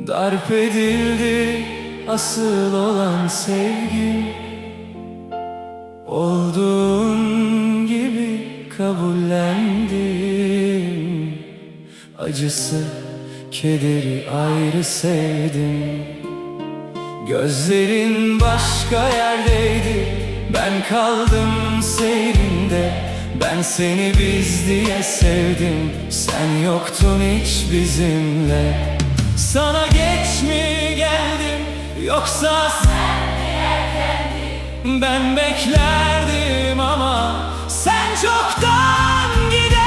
Darp edildi asıl olan sevgi. Olduğun gibi kabullendim. Acısı, kederi ayrı sevdim. Gözlerin başka yerdeydi, ben kaldım seyrinde. Ben seni biz diye sevdim, sen yoktun hiç bizimle. Sana geç mi geldim, yoksa sen mi erkendin? Ben beklerdim ama sen çoktan giderdin.